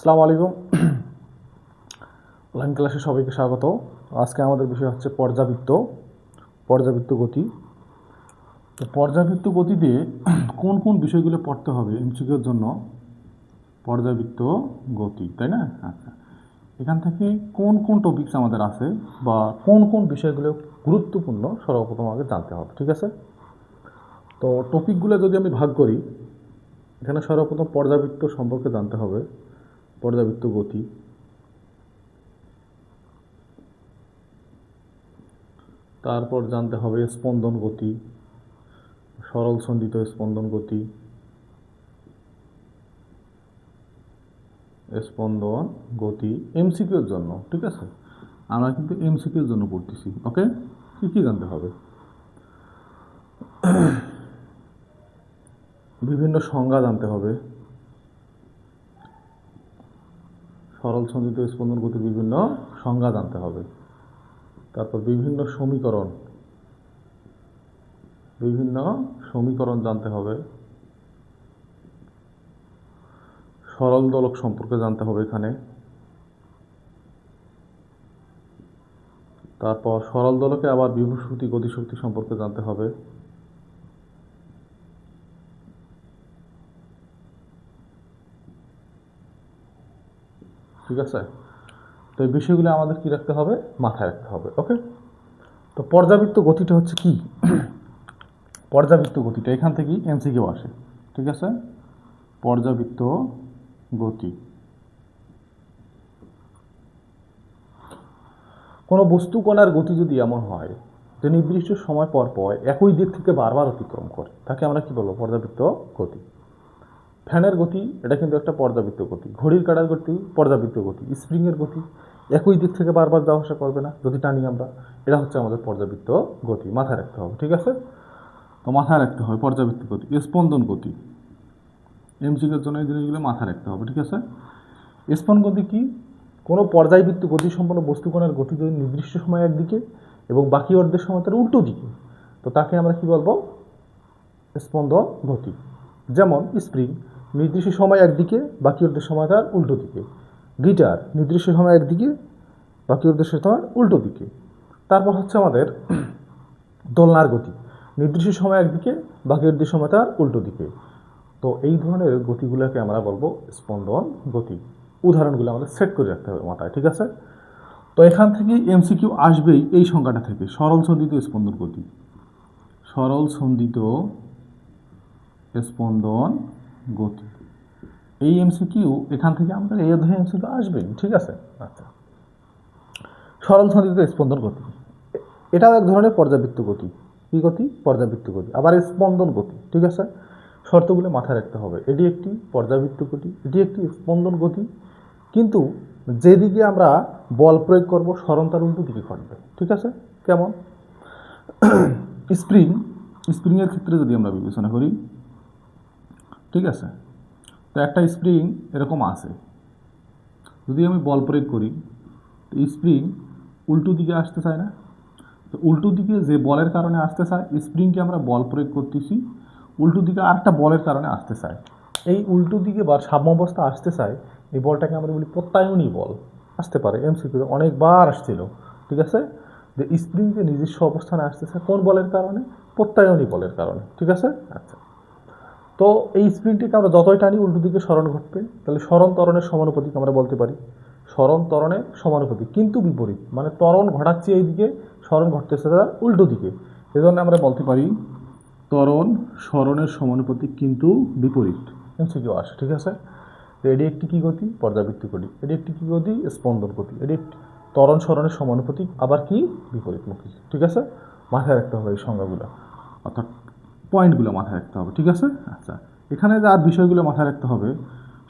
আসসালামু আলাইকুম। অনলাইন ক্লাসে সবাইকে স্বাগত। আজকে আমাদের বিষয় হচ্ছে পর্যাবৃত্ত গতি। তো পর্যাবৃত্ত গতিতে কোন কোন বিষয়গুলো পড়তে হবে এমসিকিউর জন্য? পর্যাবৃত্ত গতি, তাই না? আচ্ছা, এখান থেকে কোন কোন টপিকস আমাদের আছে বা কোন কোন বিষয়গুলো গুরুত্বপূর্ণ সর্বপ্রথম আগে জানতে হবে, ঠিক আছে? তো টপিকগুলো যদি আমি ভাগ করি, এখানে সর্বপ্রথম পর্যাবৃত্ত সম্পর্কে জানতে হবে, পর্যাবৃত্ত গতি। তারপর জানতে হবে স্পন্দন গতি, সরল সন্ধিত স্পন্দন গতি, স্পন্দন গতি এমসিকিউর জন্য, ঠিক আছে? আমরা কিন্তু এমসিকিউর জন্য পড়তেছি। ওকে, কি কি জানতে হবে? বিভিন্ন সংজ্ঞা জানতে হবে, সরল সন্ধিত স্পন্দন গতির বিভিন্ন সংজ্ঞা জানতে হবে। তারপর বিভিন্ন সমীকরণ জানতে হবে, সরল দোলক সম্পর্কে জানতে হবে এখানে। তারপর সরল দোলকে আবার বিভব শক্তি গতিশক্তি সম্পর্কে জানতে হবে। ঠিক আছে? তো এই বিষয়গুলো আমাদের কি রাখতে হবে? মাথায় রাখতে হবে। ওকে, তো পর্যাবৃত্ত গতিটা হচ্ছে কি? পর্যাবৃত্ত গতিটা এখান থেকেই এমসিকিউ আসে, ঠিক আছে? পর্যাবৃত্ত গতি, কোনো বস্তু কণার গতি যদি এমন হয় যে নির্দিষ্ট সময় পর পর একই দিক থেকে বারবার অতিক্রম করে, তাকে আমরা কি বলবো? পর্যাবৃত্ত গতি। ফ্যানের গতি, এটা কিন্তু একটা পর্যাবৃত্ত গতি। ঘড়ির কাঁটার গতি পর্যাবৃত্ত গতি। স্প্রিংয়ের গতি একই দিক থেকে বারবার যাওয়া আসা করবে না, যদি টানি আমরা, এটা হচ্ছে আমাদের পর্যাবৃত্ত গতি। মাথায় রাখতে হবে, ঠিক আছে? তো মাথায় রাখতে হবে পর্যাবৃত্ত গতি। স্পন্দন গতি, এমসিকিউর জন্য এই জিনিসগুলো মাথায় রাখতে হবে, ঠিক আছে? স্পন্দন গতি কি? কোনো পর্যায়বৃত্ত গতি সম্পন্ন বস্তুকণার গতি যদি নির্দিষ্ট সময় একদিকে এবং বাকি অর্ধেক সময় তার উল্টো দিকে, তো তাকে আমরা কি বলবো? স্পন্দন গতি। যেমন স্প্রিং নির্দিষ্ট সময় একদিকে, বাকি অর্ধেক সময় তার উল্টো দিকে। গিটার নির্দিষ্ট সময় একদিকে, বাকি অর্ধেক সময় উল্টো দিকে। তারপর হচ্ছে আমাদের দোলনার গতি, নির্দিষ্ট সময় একদিকে, বাকি অর্ধেক সময় তার উল্টো দিকে। তো এই ধরনের গতিগুলোকে আমরা বলবো স্পন্দন গতি। উদাহরণগুলো আমাদের সেট করে রাখতে হবে মাথায়, ঠিক আছে? তো এখান থেকে এমসিকিউ আসবেই এই সংখ্যাটা থেকে, সরল সন্ধিত স্পন্দন গতি। সরল সন্ধিত স্পন্দন গতি, এই এমসিকিউ এখান থেকে আমাদের এই অধ্যায়ে এমসিকিউ আসবেই, ঠিক আছে? আচ্ছা, সরল সন্ধিত স্পন্দন গতি, এটাও এক ধরনের পর্যাবৃত্ত গতি। কি গতি? পর্যাবৃত্ত গতি। আবার স্পন্দন গতি, ঠিক আছে? শর্তগুলো মাথায় রাখতে হবে। এটি একটি পর্যাবৃত্ত গতি, এটি একটি স্পন্দন গতি, কিন্তু যেদিকে আমরা বল প্রয়োগ করব সরণ তার উল্টো দিকে ঘটবে, ঠিক আছে? কেমন? স্প্রিংয়ের ক্ষেত্রে যদি আমরা বিবেচনা করি, ঠিক আছে? তো একটা স্প্রিং এরকম আছে, যদি আমি বল প্রয়োগ করি, তো স্প্রিং উল্টো দিকে আসতে চায় না। তো উল্টো দিকে যে বলের কারণে আসতে চায়, স্প্রিংকে আমরা বল প্রয়োগ করতেছি, উল্টো দিকে আরেকটা বলের কারণে আসতে চায়। এই উল্টো দিকে বা সাম্যাবস্থা আসতে চায়, এই বলটাকে আমরা বলি প্রত্যায়নী বল। আসতে পারে এমসিকিউ অনেকবার আসছিল, ঠিক আছে? যে স্প্রিংকে নিজস্ব অবস্থানে আসতেছে কোন বলের কারণে? প্রত্যায়নী বলের কারণে, ঠিক আছে? আচ্ছা, তো এই স্প্রিংটিকে আমরা যতই টানি উল্টো দিকে সরণ ঘটবে, তাহলে সরণ ত্বরণের সমানুপাতিক আমরা বলতে পারি। সরণ ত্বরণের সমানুপাতিক, কিন্তু বিপরীত, মানে ত্বরণ ঘটাচ্ছে এই দিকে, সরণ ঘটতেছে তার উল্টো দিকে। এজন্য আমরা বলতে পারি ত্বরণ সরণের সমানুপাতিক কিন্তু বিপরীত। এমসিকিউ আসে, ঠিক আছে? তো এটি একটি কী গতি? পর্যাবৃত্ত গতি। এটি একটি কী গতি? স্পন্দন গতি। এটি ত্বরণ সরণের সমানুপাতিক, আবার কি? বিপরীতমুখী, ঠিক আছে? মাথায় রাখতে হবে এই সংজ্ঞাগুলো, অর্থাৎ পয়েন্টগুলো মাথায় রাখতে হবে, ঠিক আছে? আচ্ছা, এখানে আর বিষয়গুলো মাথায় রাখতে হবে,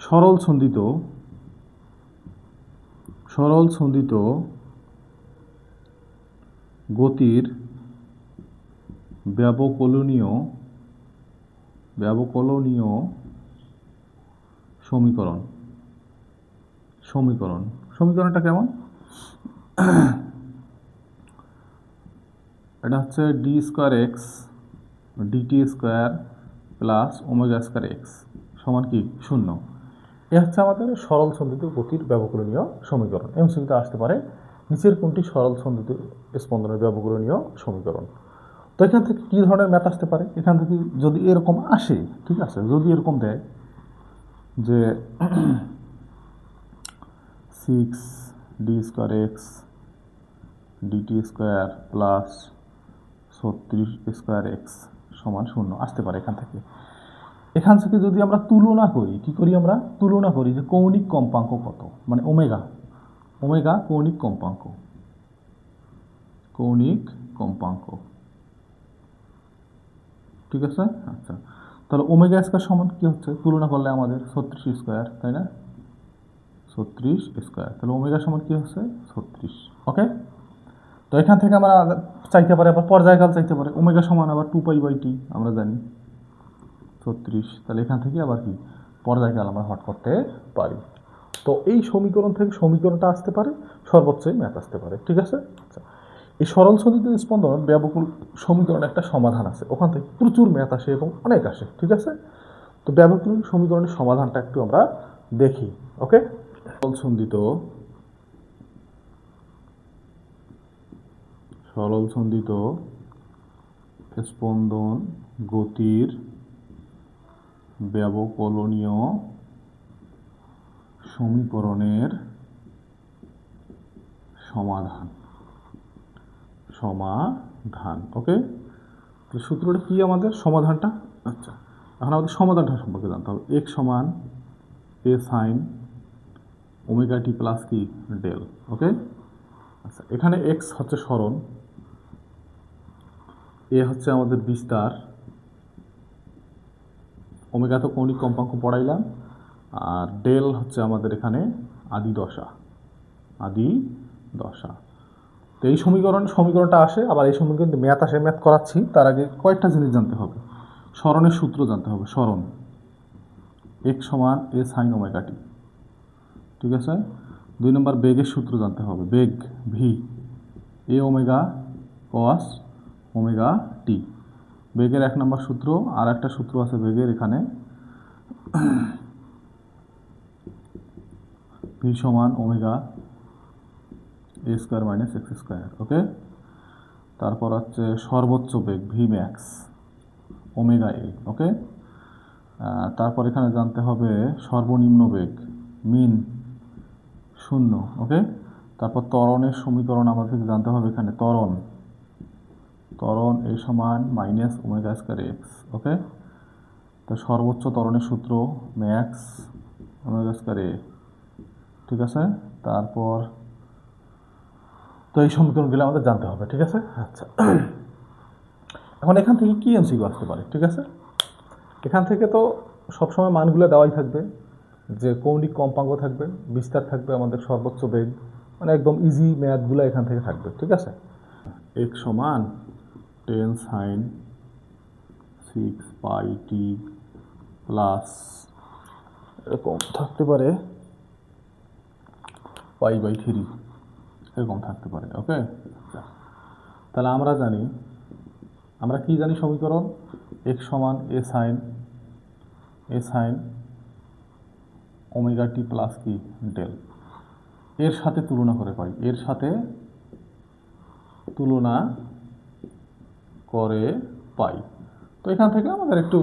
সরল সন্ধিত গতির ব্যবকলনীয় সমীকরণটা কেমন? এটা হচ্ছে d square x dt square plus omega square x সমান কি? 0। এ হচ্ছে আমাদের সরল সন্ধিত গতির ব্যবকলনীয় সমীকরণ। এমসিকিউতে আসতে পারে নিচের কোনটি সরল সন্ধিত স্পন্দনের ব্যবকলনীয় সমীকরণ। তো এখান থেকে কী ধরনের ম্যাথ আসতে পারে, এখান থেকে যদি এরকম আসে, ঠিক আছে, যদি এরকম দেয় যে 6d² x dt² plus 36² x সমান 0 আসতে পারে এখান থেকে। এখান থেকে যদি আমরা তুলনা করি, কি করি আমরা তুলনা করি যে কৌণিক কম্পাঙ্ক কত, মানে ওমেগা, ওমেগা কৌণিক কম্পাঙ্ক, কৌণিক কম্পাঙ্ক, ঠিক আছে। আচ্ছা, তাহলে ওমেগা স্কয়ার সমান কি হচ্ছে, তুলনা করলে আমাদের 36², তাই না, 36², তাহলে ওমেগা সমান কি হচ্ছে 36। ওকে, তো এখান থেকে আমরা চাইতে পারি আবার পর্যায়কাল চাইতে পারে, ওমেগা সমান আবার 2π/t আমরা জানি 36, তাহলে এখান থেকে আবার কি পর্যায়কাল আমরা হট করতে পারি। তো এই সমীকরণ থেকে সমীকরণটা আসতে পারে, সর্বোচ্চই ম্যাথ আসতে পারে, ঠিক আছে। আচ্ছা, এই সরল সন্ধিত স্পন্দন ব্যবকল সমীকরণ একটা সমাধান আছে, ওখান থেকে প্রচুর ম্যাথ আসে এবং অনেক আসে, ঠিক আছে। তো ব্যবকল সমীকরণের সমাধানটা একটু আমরা দেখি। ওকে, সরল সন্ধিত স্পন্দন গতির ব্যবকলনীয় সমীকরণের সমাধান, সমাধান। ওকে, তো সূত্রটা কি আমাদের সমাধানটা। আচ্ছা, এখন আমাদের সমাধানটা সম্পর্কে জানতে হবে। x সমান a sin omega t plus কি ডেল। ওকে, আচ্ছা, এখানে x হচ্ছে সরণ, এ হচ্ছে আমাদের বিস্তার, ওমেগা তো কৌণিক কম্পাঙ্ক পড়াইলাম, আর ডেল হচ্ছে আমাদের এখানে আদি দশা, আদি দশা। তো এই সমীকরণটা আসে, আবার এই সমীকরণ ম্যাথ আসে, ম্যাথ করাচ্ছি, তার আগে কয়েকটা জিনিস জানতে হবে। সরণের সূত্র জানতে হবে, সরণ x সমান a sin ওমেগা টি, ঠিক আছে। 2 নম্বর বেগের সূত্র জানতে হবে, বেগ v a omega cos omega t, বেগের 1 নম্বর সূত্র। আর একটা সূত্র আছে বেগের এখানে, v সমান ওমেগা a² - x²। ওকে, তারপর হচ্ছে সর্বোচ্চ বেগ v max ওমেগা a। ওকে, তারপর এখানে জানতে হবে সর্বনিম্ন বেগ মিন 0। ওকে, তারপর ত্বরণের সমীকরণ আমাদের জানতে হবে, এখানে ত্বরণ a সমান -ওমেগা²x। ওকে, তো সর্বোচ্চ ত্বরণের সূত্র ম্যাক্স ওমেগা²a, ঠিক আছে। তারপর তো এই সমীকরণগুলো আমাদের জানতে হবে, ঠিক আছে। আচ্ছা, এখন এখান থেকে কি এমসিকিউ আসতে পারে, ঠিক আছে। এখান থেকে তো সবসময় মানগুলো দেওয়াই থাকবে, যে কৌণিক কম্পাঙ্ক থাকবে, বিস্তার থাকবে, আমাদের সর্বোচ্চ বেগ, মানে একদম ইজি ম্যাথগুলো এখান থেকে থাকবে, ঠিক আছে। x সমান 10 sin 6πt প্লাস এরকম থাকতে পারে π/3, এরকম থাকতে পারে। ওকে, আচ্ছা, তাহলে আমরা কি জানি সমীকরণ, x সমান a sin omega t plus কি ডেল, এর সাথে তুলনা করে পাই, এর সাথে তুলনা করে পাই। তো এখান থেকে আমাদের একটু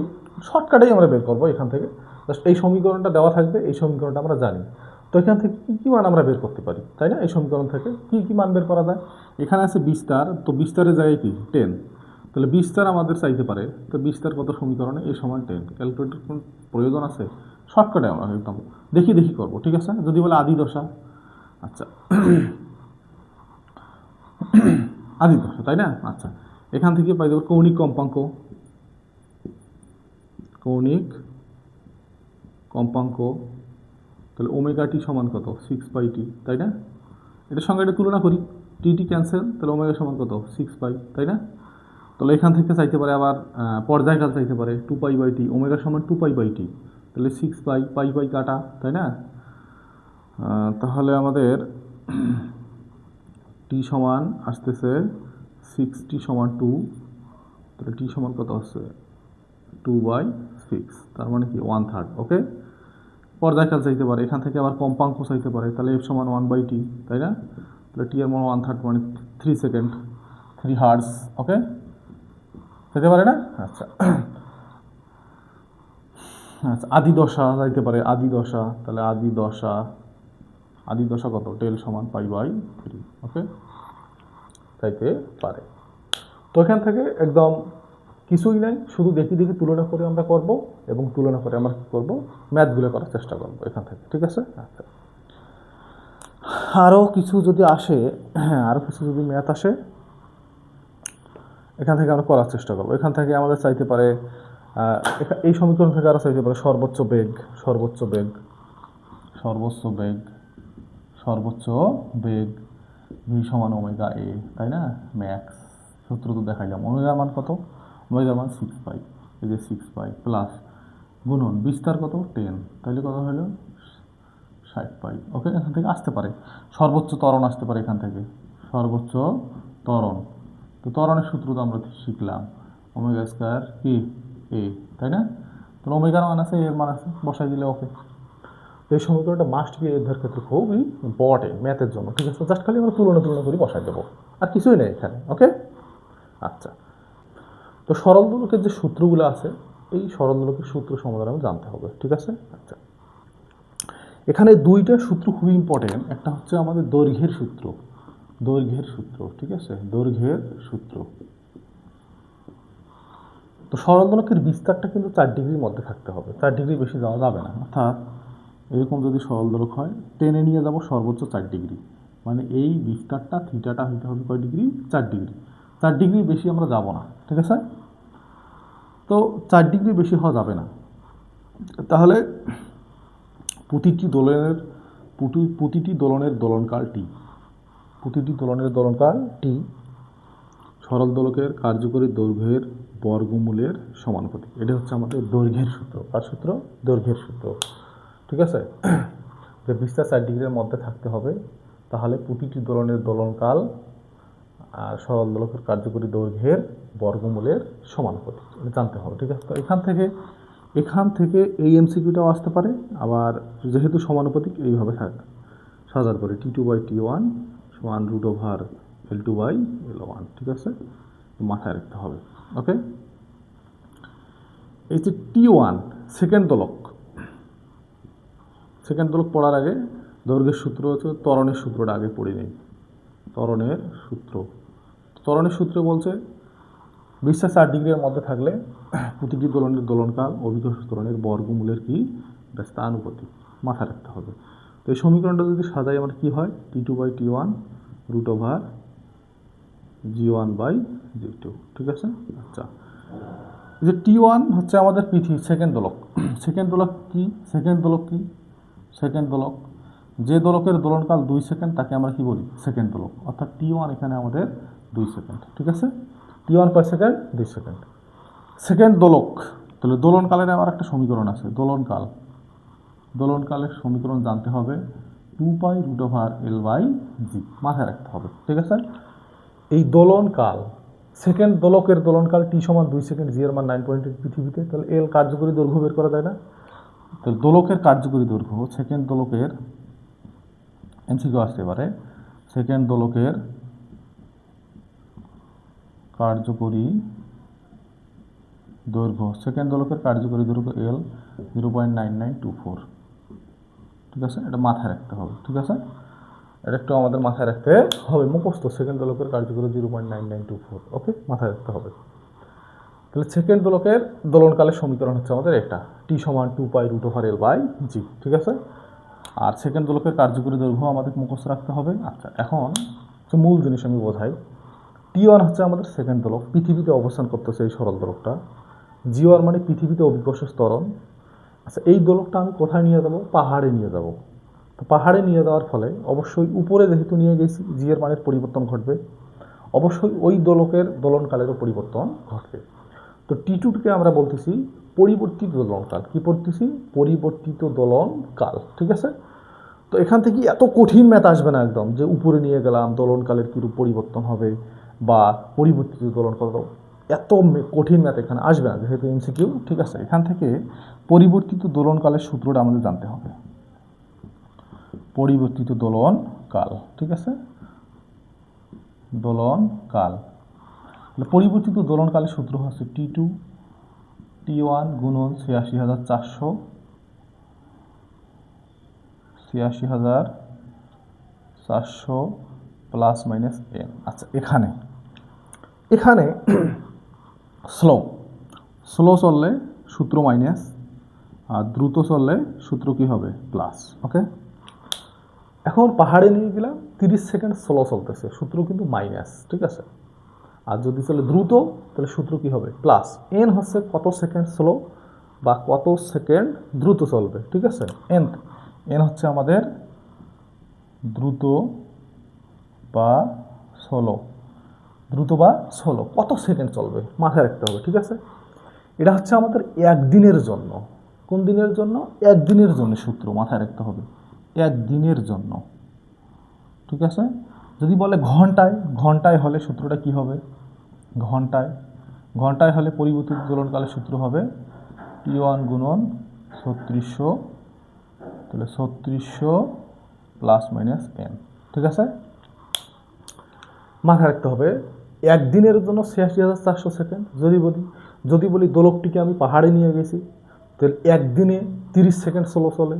শর্টকাটেই আমরা বের করবো, এখান থেকে জাস্ট এই সমীকরণটা দেওয়া থাকবে, এই সমীকরণটা আমরা জানি। তো এখান থেকে কী কী মান আমরা বের করতে পারি, তাই না। এই সমীকরণ থেকে কী কী মান বের করা যায়, এখানে আছে বিস্তার, তো বিস্তারের জায়গায় কি 10, তাহলে বিস্তার আমাদের চাইতে পারে, তো বিস্তার কত সমীকরণে a সমান 10, ক্যালকুলেটর কোন প্রয়োজন আছে, শর্টকাটে আমরা একদম দেখি করবো, ঠিক আছে। যদি বলে আদি দশা, আচ্ছা আদি দশা, তাই না। আচ্ছা, এখান থেকে পাই দেবো কৌণিক কম্পাঙ্ক, তাহলে ওমেগা টি সমান কত 6πt, তাই না। এটার সঙ্গে এটা তুলনা করি, টি ক্যান্সেল, তাহলে ওমেগা সমান কত 6π, তাই না। তাহলে এখান থেকে চাইতে পারে আবার পর্যায়কাল চাইতে পারে 2π/t, ওমেগা সমান 2π/t, তাহলে 6π, π কাটা, তাই না। তাহলে আমাদের টি সমান আসতেছে 6t সমান 2, তাহলে টি সমান কত হচ্ছে 2/6, তার মানে কি 1/3। ওকে, পর্যায়কাল চাইতে পারে, এখান থেকে আবার কম্পাঙ্ক চাইতে পারে, তাহলে এফ সমান 1/t, তাই না? তাহলে টি এর মান 1/3 মানে 3 সেকেন্ড, 3 হার্টজ, ওকে চাইতে পারে না? আচ্ছা আচ্ছা, আদি দশা যাইতে পারে, আদি দশা, তাহলে আদি দশা কত? টেল সমান π/3, ওকে চাইতে পারে। তো এখান থেকে একদম কিছুই নাই, শুধু দেখি তুলনা করে আমরা করব, এবং তুলনা করে আমরা কী করবো, ম্যাথগুলো করার চেষ্টা করবো এখান থেকে, ঠিক আছে? আচ্ছা, আরও কিছু যদি আসে, হ্যাঁ আরও কিছু যদি ম্যাথ আসে এখান থেকে আমরা করার চেষ্টা করবো। এখান থেকে আমাদের চাইতে পারে, এই সমীকরণ থেকে আরও চাইতে পারে সর্বোচ্চ বেগ ভি সমান ওমেগা এ, তাই না? ম্যাক্স সূত্র তো দেখাইলাম, ওমেগার মান কত? ওমেগার মান 6π, এই যে 6π প্লাস গুণন বিস্তার কত? 10, তাহলে কত হলো? 60π, ওকে। এখান থেকে আসতে পারে সর্বোচ্চ ত্বরণ, আসতে পারে এখান থেকে সর্বোচ্চ ত্বরণ। তো ত্বরণের সূত্র তো আমরা শিখলাম, ওমেগা স্কয়ার কি এ, তাই না? তো ওমেগার মান আছে, এর মান আছে, বসাই দিলে ওকে। এই সমীকরণটা মাস্ট বি এর ক্ষেত্রে খুবই ইম্পর্টেন্ট ম্যাথের জন্য, ঠিক আছে? জাস্ট খালি আমরা তুলনা করে বসাই দেবো, আর কিছুই নেই এখানে, ওকে। আচ্ছা, তো সরল দোলকের যে সূত্রগুলো আছে, এই সরল দোলকের সূত্র সমাধান আমি জানতে হবে, ঠিক আছে? আচ্ছা, এখানে দুইটা সূত্র খুবই ইম্পর্টেন্ট। একটা হচ্ছে আমাদের দৈর্ঘ্যের সূত্র, ঠিক আছে? দৈর্ঘ্যের সূত্র। তো সরল দোলকের বিস্তারটা কিন্তু 4 ডিগ্রির মধ্যে থাকতে হবে, 4 ডিগ্রি বেশি যাওয়া যাবে না। অর্থাৎ এরকম যদি সরল দোলক হয়, টেনে নিয়ে যাব সর্বোচ্চ 4 ডিগ্রি, মানে এই বিস্তারটা থিটাটা হইতে হবে কয় ডিগ্রি? 4 ডিগ্রি। 4 ডিগ্রি বেশি আমরা যাব না, ঠিক আছে? তো 4 ডিগ্রি বেশি হওয়া যাবে না। তাহলে প্রতিটি দোলনের দোলনকাল টি, সরল দোলকের কার্যকরী দৈর্ঘ্যের বর্গমূলের সমানুপাতিক। এটা হচ্ছে আমাদের দৈর্ঘ্যের সূত্র। কার সূত্র? দৈর্ঘ্যের সূত্র, ঠিক আছে? যে বিস্তার 4 ডিগ্রির মধ্যে থাকতে হবে, তাহলে প্রতিটি দোলনের দোলনকাল আর সরল দোলকের কার্যকরী দৈর্ঘ্যের বর্গমূলের সমানুপাতিক, এটা জানতে হবে, ঠিক আছে? তো এখান থেকে এই এমসিকিউটাও আসতে পারে, আবার যেহেতু সমানুপাতিক এইভাবে থাকবে সাজার পরে T2/T1 সমান √L2/L1, ঠিক আছে? মাথায় রাখতে হবে, ওকে। এই যে T1 সেকেন্ড দোলক পড়ার আগে দৈর্ঘ্যের সূত্র হচ্ছে, ত্বরণের সূত্রটা আগে পড়ে নেই। ত্বরণের সূত্র বলছে বিস্তার 4 ডিগ্রির মধ্যে থাকলে প্রতিটি দোলনের দোলনকাল অভিকর্ষ ত্বরণের বর্গমূলের কি ব্যস্তানুপাতিক, মাথায় রাখতে হবে। তো এই সমীকরণটা যদি সাজাই আমার কি হয়? T2/T1 √G1/G2, ঠিক আছে? আচ্ছা, এই যে T1 হচ্ছে আমাদের সেকেন্ড দোলক। সেকেন্ড দোলক যে দোলকের দোলনকাল 2 সেকেন্ড তাকে আমরা কি বলি? সেকেন্ড দোলক। অর্থাৎ T1 এখানে আমাদের 2 সেকেন্ড, ঠিক আছে? T1 কয় সেকেন্ড? 2 সেকেন্ড। সেকেন্ড দোলক, তাহলে দোলনকালের আমার একটা সমীকরণ আছে, দোলনকালের সমীকরণ জানতে হবে 2π√L/G, মাথায় রাখতে হবে, ঠিক আছে? এই দোলনকাল, সেকেন্ড দোলকের দোলনকাল T সমান 2 সেকেন্ড, জি এর মান 9.8 পৃথিবীতে, তাহলে এল কার্যকরী দৈর্ঘ্য বের করা যায় না? তাহলে দোলকের কার্যকরী দৈর্ঘ্য, সেকেন্ড দোলকের এমসিকিউ আসতে পারে, সেকেন্ড দোলকের কার্যকরী দৈর্ঘ্য এল 0.9924, ঠিক আছে? এটা মাথায় রাখতে হবে, ঠিক আছে? এটা একটু আমাদের মাথায় রাখতে হবে, মুখস্থ। সেকেন্ড দোলকের কার্যকরী 0.9924, ওকে, মাথায় রাখতে হবে। তাহলে সেকেন্ড দোলকের দোলনকালের সমীকরণ হচ্ছে আমাদের এটা, T সমান 2π√L/G, ঠিক আছে? আর সেকেন্ড দোলকের কার্যকরী দৈর্ঘ্য আমাদের মুখস্থ রাখতে হবে। আচ্ছা, এখন মূল জিনিস আমি বোঝাই। T1 হচ্ছে আমাদের সেকেন্ড দোলক, পৃথিবীতে অবস্থান করতেছে এই সরল দোলকটা। G1 মানে পৃথিবীতে অভিকর্ষ ত্বরণ। আচ্ছা, এই দোলকটা আমি কোথায় নিয়ে যাব? পাহাড়ে নিয়ে যাব। তো পাহাড়ে নিয়ে যাওয়ার ফলে অবশ্যই উপরে যেহেতু নিয়ে গেছি, জি এর মানের পরিবর্তন ঘটবে, অবশ্যই ওই দোলকের দোলনকালেরও পরিবর্তন ঘটবে। তো T2কে আমরা বলতেছি পরিবর্তিত দোলনকাল। কি পড়তেছি? পরিবর্তিত দোলনকাল, ঠিক আছে? তো এখান থেকে এত কঠিন ম্যাথ আসবে না একদম, যে উপরে নিয়ে গেলাম দোলনকালের কীরূপ পরিবর্তন হবে বা পরিবর্তিত দোলনকাল। এত কঠিন ম্যাথ এখানে আসবে না, যেহেতু এমসিকিউ। ঠিক আছে, এখান থেকে পরিবর্তিত দোলনকালের সূত্রটা আমাদের জানতে হবে। পরিবর্তিত দোলনকাল, ঠিক আছে, দোলনকাল। পরিবর্তিত দোলনকালের সূত্র হচ্ছে T2 T1 গুণন ৮৬,৪০০ ৮৬,৪০০ প্লাস মাইনাস n। আচ্ছা, এখানে স্লো চললে সূত্র মাইনাস, আর দ্রুত চললে সূত্র কি হবে? প্লাস। ওকে, এখন পাহাড়ে নিয়ে গেলাম 30 সেকেন্ড স্লো চলতেছে, সূত্র কিন্তু মাইনাস। ঠিক আছে, আর যদি চলে দ্রুত তাহলে সূত্র কি হবে? প্লাস। এন হচ্ছে কত সেকেন্ড স্লো বা কত সেকেন্ড দ্রুত চলবে। ঠিক আছে, এন হচ্ছে আমাদের দ্রুত বা স্লো, কত সেকেন্ড চলবে মাথায় রাখতে হবে। ঠিক আছে, এটা হচ্ছে আমাদের একদিনের জন্য। কোন দিনের জন্য? একদিনের জন্য সূত্র মাথায় রাখতে হবে, একদিনের জন্য। ঠিক আছে, যদি বলে ঘন্টায় হলে সূত্রটা কি হবে? ঘন্টায় হলে পরিবর্তিত দোলনকালের সূত্র হবে T1 গুণন ৩৬০০, তাহলে ৩৬০০ প্লাস মাইনাস n। ঠিক আছে, মাথায় রাখতে হবে একদিনের জন্য ৮৬,৪০০ সেকেন্ড। যদি বলি দোলকটিকে আমি পাহাড়ে নিয়ে গেছি, তাহলে একদিনে 30 সেকেন্ড স্লো চলে,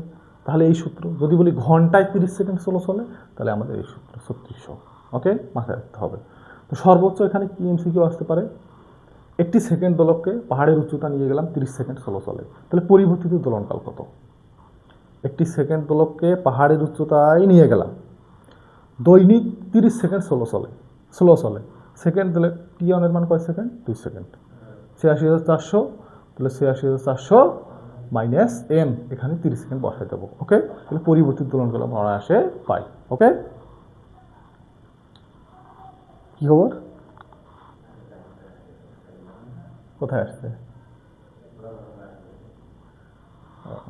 তাহলে এই সূত্র। যদি বলি ঘন্টায় 30 সেকেন্ড স্লো চলে, তাহলে আমাদের এই সূত্র ৩৬০০। ওকে, মাথায় রাখতে হবে। তো সর্বোচ্চ এখানে কি এমসিকিউ আসতে পারে? একটি সেকেন্ড দোলককে পাহাড়ের উচ্চতা নিয়ে গেলাম, 30 সেকেন্ড স্লো চলে, তাহলে পরিবর্তিত দোলনকাল কত? একটি সেকেন্ড দোলককে পাহাড়ের উচ্চতায় নিয়ে গেলাম, দৈনিক 30 সেকেন্ড স্লো চলে। সেকেন্ড দিলে T1 এর মান কয় সেকেন্ড? 2 সেকেন্ড। ৮৬,৪০০, তাহলে ৮৬,৪০০ মাইনাস n, এখানে 30 সেকেন্ড বসাই দেবো। ওকে, তাহলে পরিবর্তিত দোলনকাল আমরা আসে পাই। ওকে, কি খবর? কোথায় আসছে?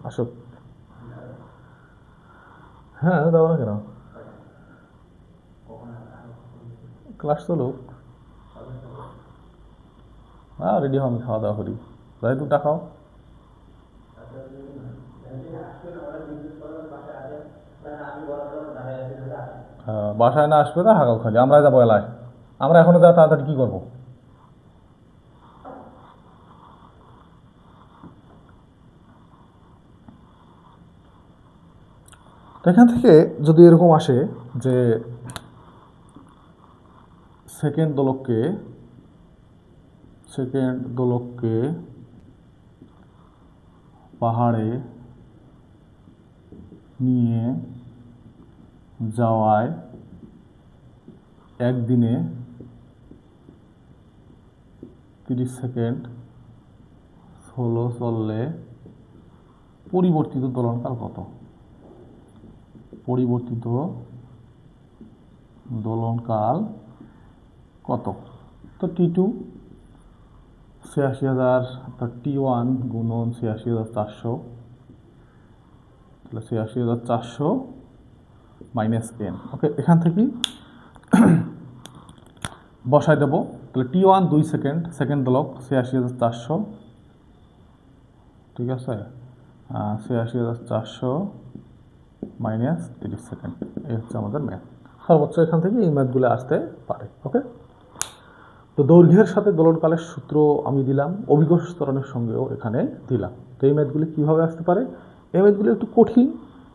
আসো, হ্যাঁ দাও না কেন, ক্লাস চলুক। হ্যাঁ রেডি হন, খাওয়া দাওয়া করি, যাই দুটা খাও। হ্যাঁ, বাসায় না আসবে না, হাগাও খালি, আমরা যাবো এলায়। আমরা এখনো যা তাড়াতাড়ি কি করবো? এখান থেকে যদি এরকম আসে যে সেকেন্ড দোলককে পাহাড়ে নিয়ে যাওয়ায় একদিনে 30 সেকেন্ড স্লো চললে পরিবর্তিত দোলনকাল কত? পরিবর্তিত দোলনকাল কত? তো T2 ৮৬,০০০, T1 গুণন ৮৬,৪০০, তাহলে ৮৬,৪০০ মাইনাস n। ওকে, এখান থেকে বসাই দেবো। তাহলে T1 2 সেকেন্ড দোলক ৮৬,৪০০, ঠিক আছে, ৮৬,৪০০ মাইনাস 30 সেকেন্ড, এই হচ্ছে আমাদের ম্যাথ। সর্বোচ্চ এখান থেকে এই ম্যাথগুলো আসতে পারে। ওকে, তো দৈর্ঘ্যের সাথে দোলনকালের সূত্র আমি দিলাম, অভিজ্ঞ ত্বরণের সঙ্গেও এখানে দিলাম। তো এই ম্যাথগুলি কীভাবে আসতে পারে? এই ম্যাথগুলো একটু কঠিন,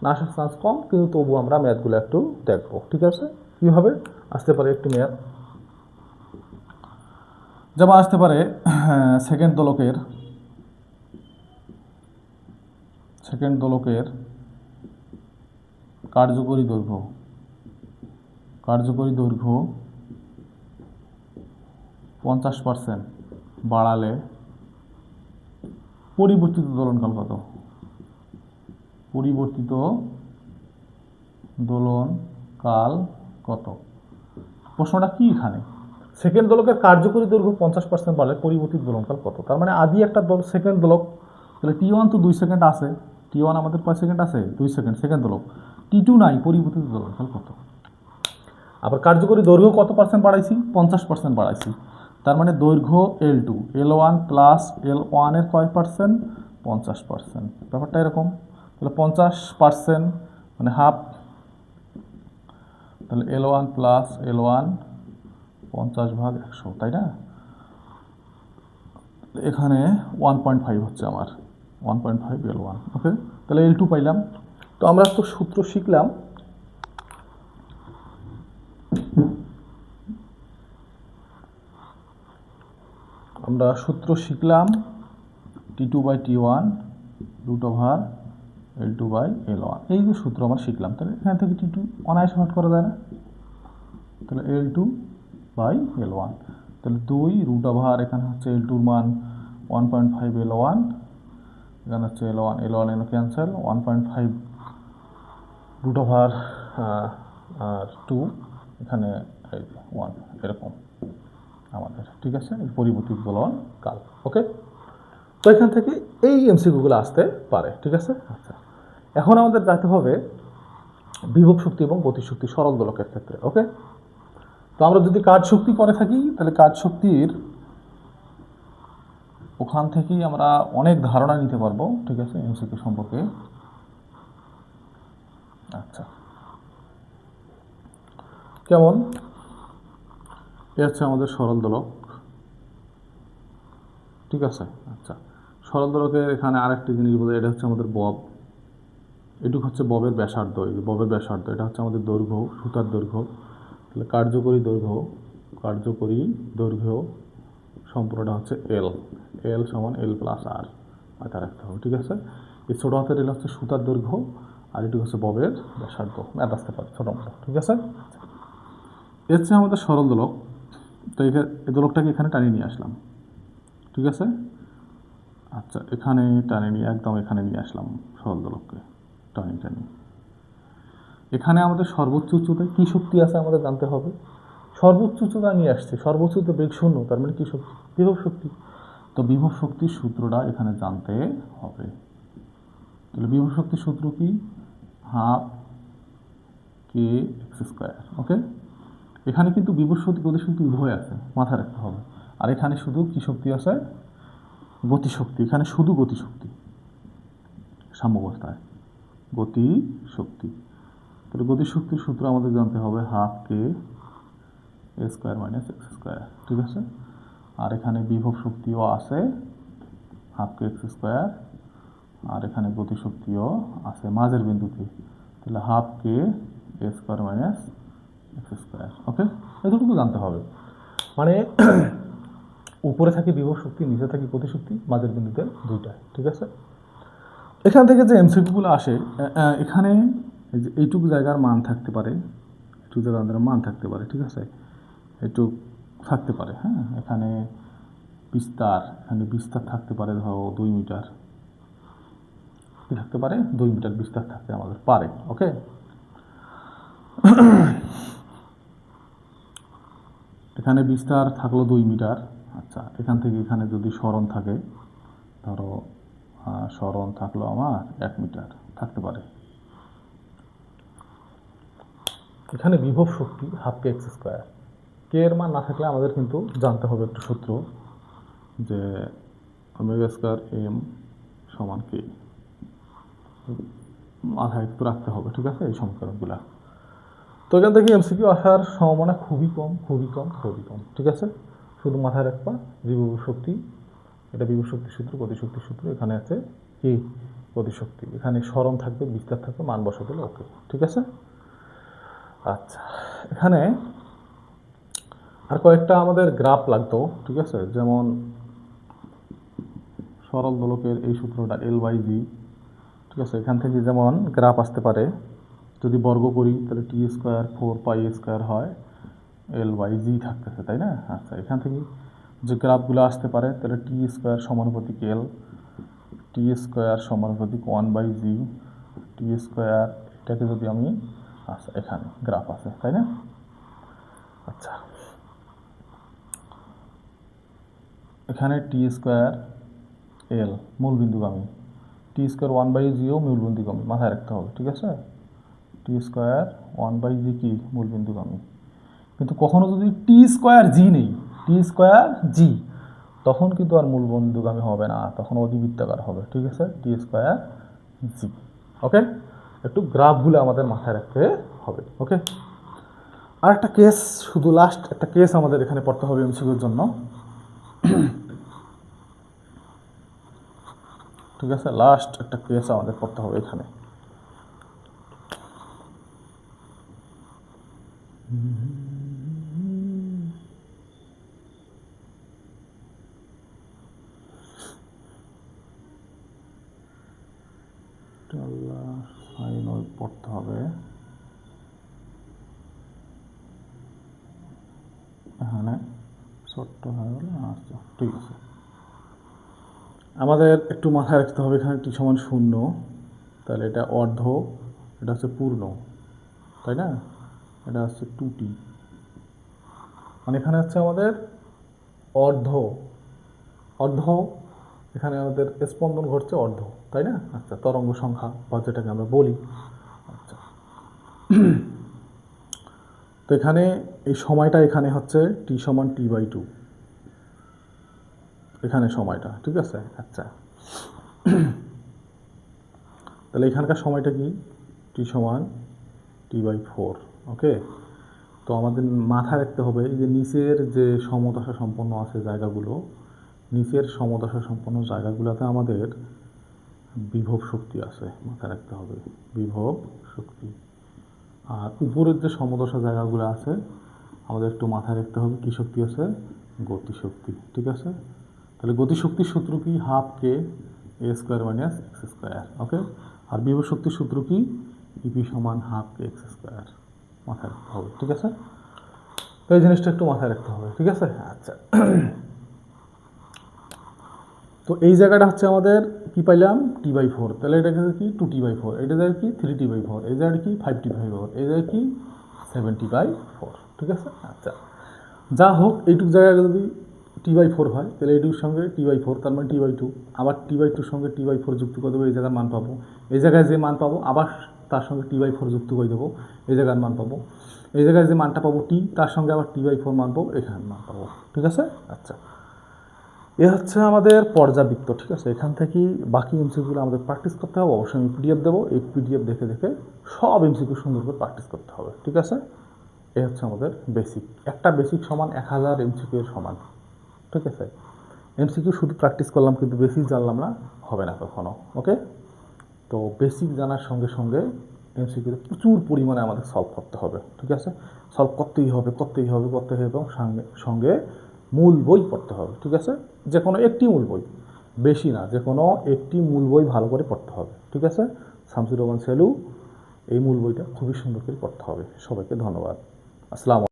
না আসার চান্স কম, কিন্তু তবু আমরা ম্যাথগুলো একটু দেখবো। ঠিক আছে, কীভাবে আসতে পারে একটি ম্যাথ? যেমন আসতে পারে সেকেন্ড দোলকের কার্যকরী দৈর্ঘ্য 50% বাড়ালে পরিবর্তিত দোলনকাল কত? পরিবর্তিত দোলনকাল কত? প্রশ্নটা কি এখানে? সেকেন্ড দোলকের কার্যকরী দৈর্ঘ্য 50% বাড়লে পরিবর্তিত দোলনকাল কত? তার মানে আদি একটা সেকেন্ড দোলক, তাহলে T1 তো 2 সেকেন্ড আছে, T1 আমাদের কয় সেকেন্ড আছে? 2 সেকেন্ড, সেকেন্ড দোলক। T2 নাই, পরিবর্তিত দোলনকাল কত? আবার কার্যকরী দৈর্ঘ্য কত পার্সেন্ট বাড়াইছি? 50% বাড়াইছি। তার মানে দৈর্ঘ্য L2, L1 প্লাস L1 এর কয় পার্সেন্ট? 50%। ব্যাপারটা এরকম। তাহলে 50% মানে হাফ, তাহলে L1 প্লাস L1 50/100, তাই না? এখানে 1.5 হচ্ছে আমার, 1.5 L1। ওকে, তাহলে L2 পাইলাম। তো আমরা তো সূত্র শিখলাম, T2/T1 √L2/L1, এই যে সূত্র আমরা শিখলাম। তাহলে এখান থেকে T2 অনায়াসে ভাগ করা যায় না? তাহলে L2/L1, তাহলে 2 এখানে হচ্ছে L2-র মান 1.5 L1, এখানে হচ্ছে L1 এনে ক্যান্সেল, 1.5 √2, এখানে 1, এরকম আমাদের, ঠিক আছে? পরিবর্তিত বলন কাল। ওকে, তো এখান থেকে এই এমসিকিউগুলো আসতে পারে, ঠিক আছে? আচ্ছা, এখন আমাদের যাইতে হবে বিভব শক্তি এবং গতিশক্তি সরল দোলকের ক্ষেত্রে। ওকে, তো আমরা যদি কাজ শক্তি করে থাকি, তাহলে কাজ শক্তির ওখান থেকেই আমরা অনেক ধারণা নিতে পারবো, ঠিক আছে, এমসিকিউ সম্পর্কে। আচ্ছা, কেমন? এ হচ্ছে আমাদের সরল দোলক, ঠিক আছে? আচ্ছা, সরল দোলকের এখানে আরেকটি জিনিস বোঝা, এটা হচ্ছে আমাদের বব, এটুক হচ্ছে ববের ব্যাসার্ধ, এই যে ববের ব্যাসার্ধ, এটা হচ্ছে আমাদের দৈর্ঘ্য, সুতার দৈর্ঘ্য। তাহলে কার্যকরী দৈর্ঘ্য সম্পূর্ণটা হচ্ছে L সমান L প্লাস R, মাথায় রাখতে হবে, ঠিক আছে? এই ছোটো হাতের L হচ্ছে সুতার দৈর্ঘ্য, আর এটুকু হচ্ছে ববের ব্যাসার্ধ, ম্যাথ আসতে পারে ছোটো মতো, ঠিক আছে? এর হচ্ছে আমাদের সরল দোলক। তো এই দোলকটাকে এখানে টানিয়ে নিয়ে আসলাম, ঠিক আছে? আচ্ছা, এখানে একদম এখানে নিয়ে আসলাম সরল দোলককে, টানি। এখানে আমাদের সর্বোচ্চ উচ্চতায় কী শক্তি আছে আমাদের জানতে হবে। সর্বোচ্চ উচ্চতা নিয়ে আসছে, সর্বোচ্চ উচ্চতা বেগ 0, তার মানে কী শক্তি? বিভব শক্তি। তো বিভব শক্তির সূত্রটা এখানে জানতে হবে। তাহলে বিভব শক্তির সূত্র কি? 12kx²। ওকে, এখানে কিন্তু বিভব শক্তি গতিশক্তি উভয় আছে, মাথায় রাখতে হবে। আর এখানে শুধু কী শক্তি আছে? গতিশক্তি। এখানে শুধু গতিশক্তি, সাম্যাবস্থায় গতিশক্তি। তাহলে গতিশক্তির সূত্র আমাদের জানতে হবে 12k² - x², ঠিক আছে? আর এখানে বিভব শক্তিও আছে 12kx², আর এখানে গতিশক্তিও আছে মাঝের বিন্দুতে, তাহলে 12k² - x²। ওকে, এতটুকু জানতে হবে। মানে উপরে থাকে বিভব শক্তি, নিচে থাকে গতিশক্তি, মাঝের বিন্দুতে দুইটা, ঠিক আছে? এখান থেকে যে এমসিকিউগুলো আসে, এখানে এইটুকু জায়গার মান থাকতে পারে, এইটুকু জায়গার মান থাকতে পারে, ঠিক আছে? এইটুকু থাকতে পারে, হ্যাঁ। এখানে বিস্তার থাকতে পারে, ধরো 2 মিটার, কি থাকতে পারে? 2 মিটার বিস্তার থাকতে আমাদের পারে। ওকে, এখানে বিস্তার থাকলো 2 মিটার। আচ্ছা, এখান থেকে এখানে যদি সরণ থাকে, ধরো সরণ থাকলো আমার 1 মিটার থাকতে পারে। এখানে বিভব শক্তি 12kx²। কে এর মান না থাকলে আমাদের কিন্তু জানতে হবে একটা সূত্র, যে ω²m = k, মাথায় একটু রাখতে হবে, ঠিক আছে, এই সমীকরণগুলো। তো এখান থেকে এমসিকিউ আসার সম্ভাবনা খুবই কম, ঠিক আছে? শুধু মাথায় রাখবা বিভব শক্তি, এটা বিভব শক্তির সূত্র, গতিশক্তির সূত্র। এখানে আছে কি? গতিশক্তি। এখানে সরণ থাকবে, বিস্তার থাকবে, মান বসা দিলে ওকে, ঠিক আছে? আচ্ছা, এখানে আর কয়েকটা আমাদের গ্রাফ লাগতো, ঠিক আছে? যেমন সরল দোলকের এই সূত্রটা L/G, ঠিক আছে? এখান থেকে যেমন গ্রাফ আসতে পারে, যদি বর্গ করি তাহলে T² 4πa² হয়, L/G থাকতেছে, তাই না? আচ্ছা, এখান থেকে যে গ্রাফগুলো আসতে পারে, তাহলে T² সমানুপাতিক L, T² সমানুপাতিক 1/G, T², এটাকে যদি আমি, আচ্ছা, এখানে গ্রাফ আছে, তাই না? আচ্ছা, এখানে T² L মূলবিন্দুগামী, T² 1/Gও মূলবিন্দুগামী, মাথায় রাখতে হবে, ঠিক আছে? T² 1/G কি? মূলবিন্দুগামী। কিন্তু কখনো যদি T² G নেই, টি স্কোয়ার জি, তখন কিন্তু আর মূল বিন্দুগামী হবে না, তখন অধিবৃত্তাকার হবে। ঠিক আছে, টি স্কোয়ার জি। ওকে, একটু গ্রাফগুলো আমাদের মাথায় রাখতে হবে। ওকে, আর একটা কেস, শুধু লাস্ট একটা কেস আমাদের এখানে পড়তে হবে এমসিকিউর জন্য। ঠিক আছে, লাস্ট একটা কেস আমাদের পড়তে হবে এখানে। সাইন পড়তে হবে এখানে, ছোট্ট হয়ে গেল। আচ্ছা ঠিক আছে, আমাদের একটু মাথায় রাখতে হবে এখানে টি সমান 0, তাহলে এটা অর্ধ, এটা হচ্ছে পূর্ণ, তাই না? এটা হচ্ছে 2t, মানে এখানে হচ্ছে আমাদের অর্ধ অর্ধ, এখানে আমাদের স্পন্দন ঘটছে অর্ধ, তাই না? আচ্ছা, তরঙ্গ সংখ্যা বা যেটাকে আমরা বলি। আচ্ছা, তো এখানে এই সময়টা এখানে হচ্ছে টি সমান t/2, এখানে সময়টা। ঠিক আছে, আচ্ছা, তাহলে এখানকার সময়টা কি? টি সমান t/4। ওকে, তো আমাদের মাথায় রাখতে হবে যে নিচের যে সমদশা সম্পন্ন আছে জায়গাগুলো, নিচের সমদশা সম্পন্ন জায়গাগুলোতে আমাদের বিভব শক্তি আছে, মাথায় রাখতে হবে বিভব শক্তি। আর উপরের যে সমদশা জায়গাগুলো আছে আমাদের একটু মাথায় রাখতে হবে কী শক্তি আছে? গতিশক্তি। ঠিক আছে, তাহলে গতিশক্তির সূত্র কি? হাফ কে এ স্কোয়ার মাইনাস এক্স স্কোয়ার। ওকে, আর বিভব শক্তির সূত্র কি? ইপি সমান হাফ কে এক্স স্কোয়ার, মাথায় রাখতে হবে। ঠিক আছে, তো এই জিনিসটা একটু মাথায় রাখতে হবে। ঠিক আছে, আচ্ছা, তো এই জায়গাটা হচ্ছে আমাদের কি পাইলাম? t/4, তাহলে এটা কি 2t/4, এটা জায়গা কি 3t/4, এই জায়গাটা কি 5t/4, এই জায়গা কি 7t/4। ঠিক আছে, আচ্ছা, যা হোক এইটুক জায়গায় যদি t/4 হয় তাহলে এইটুকুর সঙ্গে t/4, তার মানে t/2, আবার t/2 সঙ্গে t/4 যুক্ত করে দেবো, এই জায়গার মান পাবো। এই জায়গায় যে মান পাবো আবার তার সঙ্গে t/4 যুক্ত করে দেবো, এই জায়গার মান পাবো। এই জায়গায় যে মানটা পাবো t, তার সঙ্গে আবার t/4 মান পাবো, এখানের মান পাবো। ঠিক আছে, আচ্ছা, এ হচ্ছে আমাদের পর্যাবৃত্ত। ঠিক আছে, এখান থেকেই বাকি এমসিকিউগুলো আমাদের প্র্যাকটিস করতে হবে। অবশ্যই আমি পিডিএফ দেবো, এই পিডিএফ দেখে দেখে সব এমসিকিউ সুন্দর করে প্র্যাকটিস করতে হবে। ঠিক আছে, এই হচ্ছে আমাদের বেসিক। একটা বেসিক সমান 1000 এমসিকিউ এর সমান। ঠিক আছে, এমসিকিউ শুধু প্র্যাকটিস করলাম কিন্তু বেসিক জানলাম না, হবে না কখনো। ওকে, তো বেসিক জানার সঙ্গে সঙ্গে এমসিকিউ প্রচুর পরিমাণে আমাদের সলভ করতে হবে। ঠিক আছে, সলভ করতেই হবে এবং সঙ্গে মূল বই পড়তে হবে। ঠিক আছে, যে কোনো একটি মূল বই, বেশি না, যে কোনো একটি মূল বই ভালো করে পড়তে হবে। ঠিক আছে, শামসুর রহমান সেলু, এই মূল বইটা খুবই সুন্দর করে পড়তে হবে। সবাইকে ধন্যবাদ, আসসালামু আলাইকুম।